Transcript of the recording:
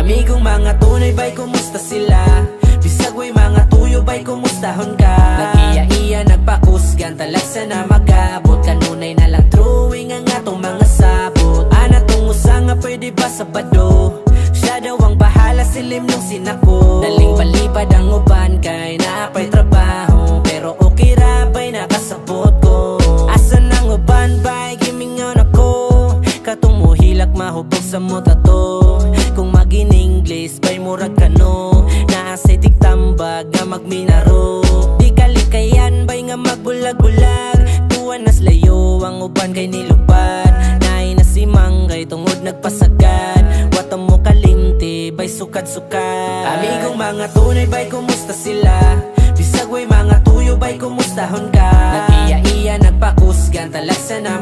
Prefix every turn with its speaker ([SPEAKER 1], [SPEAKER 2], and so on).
[SPEAKER 1] Amigong mga tunay ba'y kumusta sila? Bisag way mga tuyo ba'y kumustahon ka? Nag-iya-iya nagpakusgan talagsa na magabot. Kanunay na lang drawing ang atong mga sabot. Ana tong usa nga pwede ba sabado? Siya daw ang bahala silim nung sinako. Daling balipad ang uban kay naapay trabaho. Pero okay ra ba'y nakasabot ko? Asan ang uban ba'y gimingon ako? Katong muhilak mahubog sa muta to. Kung mag-in-English ba'y murag kano? Naasay tigtambag nga magminaro. Di kalikayan ba'y nga magbulag-bulag. Tuwan nas layo ang uban kay nilubad. Naay na si Manggay tungod nagpasagad. Wata mo kalimti ba'y sukad-sukad. Amigong mga tunay ba'y kumusta sila? Bisag way mga tuyo ba'y kumustahon ka? Nag-iya-iya nagpakusgan talagsa na